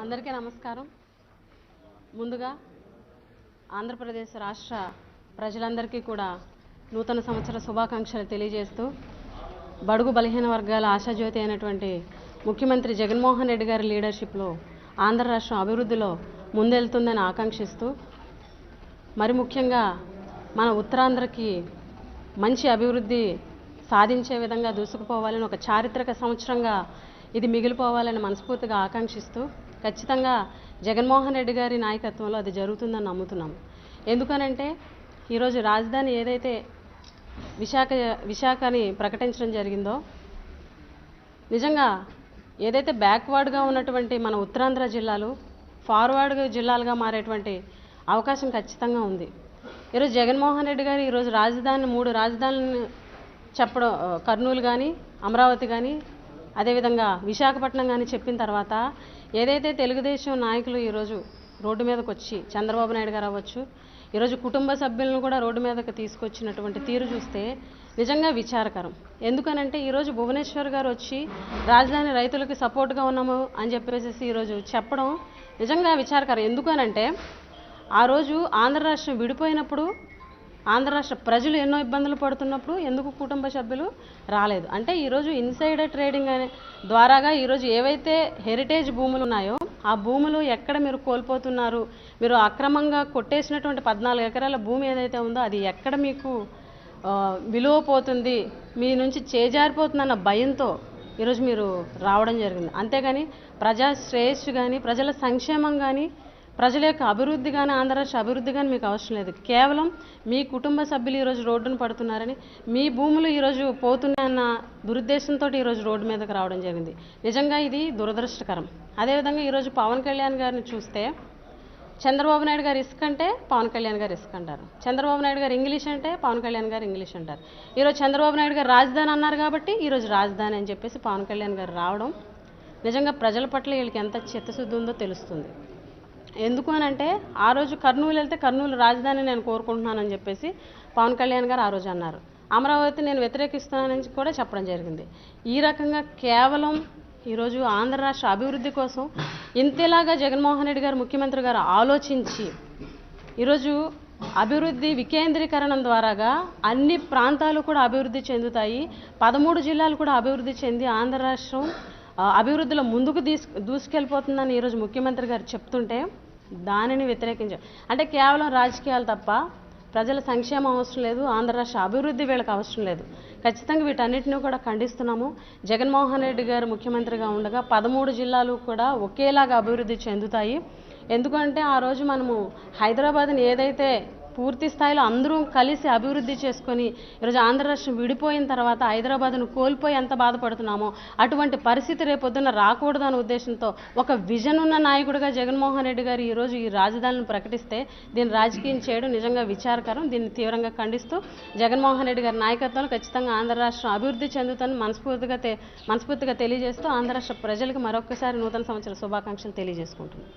అందరికీ నమస్కారం. ముందుగా ఆంధ్రప్రదేశ్ రాష్ట్ర ప్రజలందరికీ కూడా నూతన సంవత్సర శుభాకాంక్షలు తెలియజేస్తూ బడుగు బలహీన వర్గాల ఆశాజ్యోతి అయినటువంటి ముఖ్యమంత్రి జగన్మోహన్ రెడ్డి గారి లీడర్షిప్లో ఆంధ్ర రాష్ట్రం అభివృద్ధిలో ముందెళ్తుందని ఆకాంక్షిస్తూ మరి ముఖ్యంగా మన ఉత్తరాంధ్రకి మంచి అభివృద్ధి సాధించే విధంగా దూసుకుపోవాలని ఒక చారిత్రక సంవత్సరంగా ఇది మిగిలిపోవాలని మనస్ఫూర్తిగా ఆకాంక్షిస్తూ ఖచ్చితంగా జగన్మోహన్ రెడ్డి గారి నాయకత్వంలో అది జరుగుతుందని నమ్ముతున్నాం. ఎందుకనంటే ఈరోజు రాజధాని ఏదైతే విశాఖని ప్రకటించడం జరిగిందో నిజంగా ఏదైతే బ్యాక్వర్డ్గా ఉన్నటువంటి మన ఉత్తరాంధ్ర జిల్లాలు ఫార్వర్డ్ జిల్లాలుగా మారేటువంటి అవకాశం ఖచ్చితంగా ఉంది. ఈరోజు జగన్మోహన్ రెడ్డి గారు ఈరోజు మూడు రాజధానులను చెప్పడం, కర్నూలు కానీ అమరావతి కానీ అదేవిధంగా విశాఖపట్నం కానీ చెప్పిన తర్వాత ఏదైతే తెలుగుదేశం నాయకులు ఈరోజు రోడ్డు మీదకి వచ్చి చంద్రబాబు నాయుడు గారు అవ్వచ్చు, ఈరోజు కుటుంబ సభ్యులను కూడా రోడ్డు మీదకి తీసుకొచ్చినటువంటి తీరు చూస్తే నిజంగా విచారకరం. ఎందుకనంటే ఈరోజు భువనేశ్వర్ గారు వచ్చి రాజధాని రైతులకు సపోర్ట్గా ఉన్నాము అని చెప్పేసి ఈరోజు చెప్పడం నిజంగా విచారకరం. ఎందుకనంటే ఆ రోజు ఆంధ్ర రాష్ట్రం విడిపోయినప్పుడు ఆంధ్ర రాష్ట్ర ప్రజలు ఎన్నో ఇబ్బందులు పడుతున్నప్పుడు ఎందుకు కుటుంబ సభ్యులు రాలేదు అంటే ఈరోజు ఇన్సైడర్ ట్రేడింగ్ అనే ద్వారాగా ఈరోజు ఏవైతే హెరిటేజ్ భూములు ఉన్నాయో ఆ భూములు ఎక్కడ మీరు కోల్పోతున్నారు, మీరు అక్రమంగా కొట్టేసినటువంటి 14 ఎకరాల భూమి ఏదైతే ఉందో అది ఎక్కడ మీకు విలువ పోతుంది, మీ నుంచి చేజారిపోతుందన్న భయంతో ఈరోజు మీరు రావడం జరిగింది. అంతేగాని ప్రజా శ్రేయస్సు కానీ ప్రజల సంక్షేమం కానీ ప్రజల యొక్క అభివృద్ధి కానీ ఆంధ్ర రాష్ట్ర అభివృద్ధి కానీ మీకు అవసరం లేదు. కేవలం మీ కుటుంబ సభ్యులు ఈరోజు రోడ్డును పడుతున్నారని, మీ భూములు ఈరోజు పోతున్నాయన్న దురుద్దేశంతో ఈరోజు రోడ్డు మీదకి రావడం జరిగింది. నిజంగా ఇది దురదృష్టకరం. అదేవిధంగా ఈరోజు పవన్ కళ్యాణ్ గారిని చూస్తే చంద్రబాబు నాయుడు గారు ఇసుక అంటే పవన్ కళ్యాణ్ గారు ఇసుక అంటారు, చంద్రబాబు నాయుడు గారు ఇంగ్లీష్ అంటే పవన్ కళ్యాణ్ గారు ఇంగ్లీష్ అంటారు. ఈరోజు చంద్రబాబు నాయుడు గారు రాజధాని అన్నారు కాబట్టి ఈరోజు రాజధాని అని చెప్పేసి పవన్ కళ్యాణ్ గారు రావడం నిజంగా ప్రజల పట్ల వీళ్ళకి ఎంత చిత్తశుద్ధి ఉందో తెలుస్తుంది. ఎందుకు అనంటే ఆ రోజు కర్నూలు వెళ్తే కర్నూలు రాజధాని నేను కోరుకుంటున్నానని చెప్పేసి పవన్ కళ్యాణ్ గారు ఆ రోజు అన్నారు. అమరావతి నేను వ్యతిరేకిస్తున్నానని కూడా చెప్పడం జరిగింది. ఈ రకంగా కేవలం ఈరోజు ఆంధ్ర రాష్ట్ర అభివృద్ధి కోసం ఇంతేలాగా జగన్మోహన్ రెడ్డి గారు ముఖ్యమంత్రి గారు ఆలోచించి ఈరోజు అభివృద్ధి వికేంద్రీకరణం ద్వారాగా అన్ని ప్రాంతాలు కూడా అభివృద్ధి చెందుతాయి, 13 జిల్లాలు కూడా అభివృద్ధి చెంది ఆంధ్ర రాష్ట్రం అభివృద్ధిలో ముందుకు దూసుకెళ్ళిపోతుందని ఈరోజు ముఖ్యమంత్రి గారు చెప్తుంటే దానిని వ్యతిరేకించారు. అంటే కేవలం రాజకీయాలు తప్ప ప్రజల సంక్షేమం అవసరం లేదు, ఆంధ్ర రాష్ట్ర అభివృద్ధి వీళ్ళకి అవసరం లేదు. ఖచ్చితంగా వీటన్నిటిని కూడా ఖండిస్తున్నాము. జగన్మోహన్ రెడ్డి గారు ముఖ్యమంత్రిగా ఉండగా 13 జిల్లాలు కూడా ఒకేలాగా అభివృద్ధి చెందుతాయి. ఎందుకంటే ఆ రోజు మనము హైదరాబాద్ని ఏదైతే పూర్తి స్థాయిలో అందరూ కలిసి అభివృద్ధి చేసుకొని ఈరోజు ఆంధ్ర రాష్ట్రం విడిపోయిన తర్వాత హైదరాబాద్ను కోల్పోయి ఎంత బాధపడుతున్నామో అటువంటి పరిస్థితి రేపొద్దున రాకూడదనే ఉద్దేశంతో ఒక విజన్ ఉన్న నాయకుడిగా జగన్మోహన్ రెడ్డి గారు ఈరోజు ఈ రాజధానిని ప్రకటిస్తే దీన్ని రాజకీయం చేయడం నిజంగా విచారకరం. దీన్ని తీవ్రంగా ఖండిస్తూ జగన్మోహన్ రెడ్డి గారి నాయకత్వంలో ఖచ్చితంగా ఆంధ్ర రాష్ట్రం అభివృద్ధి చెందుతుందని మనస్ఫూర్తిగా తెలియజేస్తూ ఆంధ్ర రాష్ట్ర ప్రజలకు మరొకసారి నూతన సంవత్సర శుభాకాంక్షలు తెలియజేసుకుంటున్నాను.